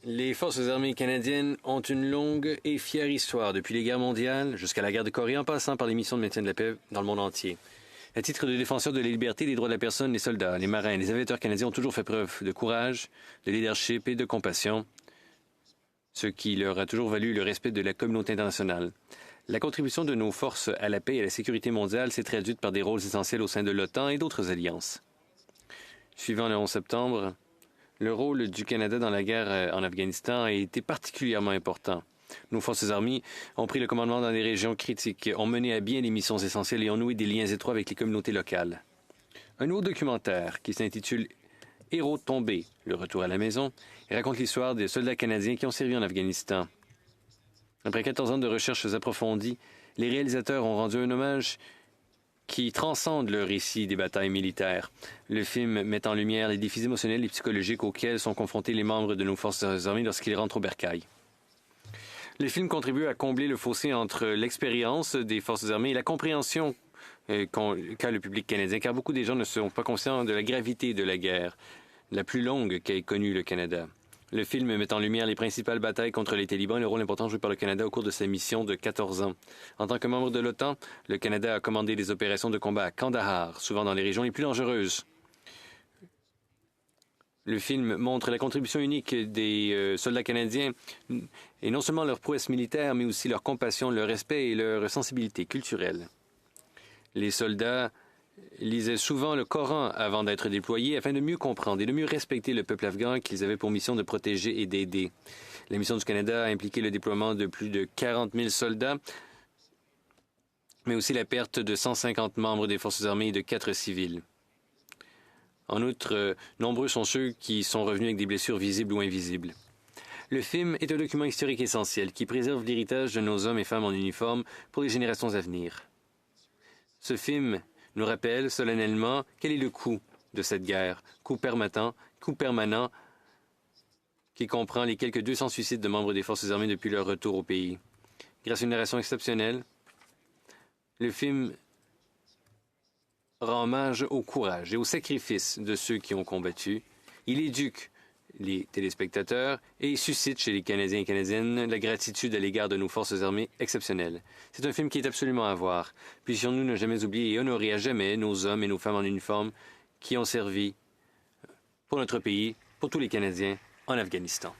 Les forces armées canadiennes ont une longue et fière histoire depuis les guerres mondiales jusqu'à la guerre de Corée en passant par les missions de maintien de la paix dans le monde entier. À titre de défenseurs de la liberté et des droits de la personne, les soldats, les marins et les aviateurs canadiens ont toujours fait preuve de courage, de leadership et de compassion, ce qui leur a toujours valu le respect de la communauté internationale. La contribution de nos forces à la paix et à la sécurité mondiale s'est traduite par des rôles essentiels au sein de l'OTAN et d'autres alliances. Suivant le 11 septembre, le rôle du Canada dans la guerre en Afghanistan a été particulièrement important. Nos forces armées ont pris le commandement dans des régions critiques, ont mené à bien les missions essentielles et ont noué des liens étroits avec les communautés locales. Un nouveau documentaire qui s'intitule « Héros tombés, le retour à la maison » raconte l'histoire des soldats canadiens qui ont servi en Afghanistan. Après 14 ans de recherches approfondies, les réalisateurs ont rendu un hommage qui transcende le récit des batailles militaires. Le film met en lumière les défis émotionnels et psychologiques auxquels sont confrontés les membres de nos forces armées lorsqu'ils rentrent au bercail. Le film contribue à combler le fossé entre l'expérience des forces armées et la compréhension qu'a le public canadien, car beaucoup des gens ne sont pas conscients de la gravité de la guerre, la plus longue qu'ait connue le Canada. Le film met en lumière les principales batailles contre les talibans et le rôle important joué par le Canada au cours de sa mission de 14 ans. En tant que membre de l'OTAN, le Canada a commandé des opérations de combat à Kandahar, souvent dans les régions les plus dangereuses. Le film montre la contribution unique des soldats canadiens, et non seulement leur prouesse militaire, mais aussi leur compassion, leur respect et leur sensibilité culturelle. Les soldats lisaient souvent le Coran avant d'être déployés afin de mieux comprendre et de mieux respecter le peuple afghan qu'ils avaient pour mission de protéger et d'aider. La mission du Canada a impliqué le déploiement de plus de 40 000 soldats, mais aussi la perte de 150 membres des forces armées et de 4 civils. En outre, nombreux sont ceux qui sont revenus avec des blessures visibles ou invisibles. Le film est un document historique essentiel qui préserve l'héritage de nos hommes et femmes en uniforme pour les générations à venir. Ce film nous rappelle solennellement quel est le coût de cette guerre, coût permanent qui comprend les quelques 200 suicides de membres des forces armées depuis leur retour au pays. Grâce à une narration exceptionnelle, le film rend hommage au courage et au sacrifice de ceux qui ont combattu. Il éduque les téléspectateurs et suscite chez les Canadiens et Canadiennes la gratitude à l'égard de nos forces armées exceptionnelles. C'est un film qui est absolument à voir. Puissions-nous ne jamais oublier et honorer à jamais nos hommes et nos femmes en uniforme qui ont servi pour notre pays, pour tous les Canadiens en Afghanistan.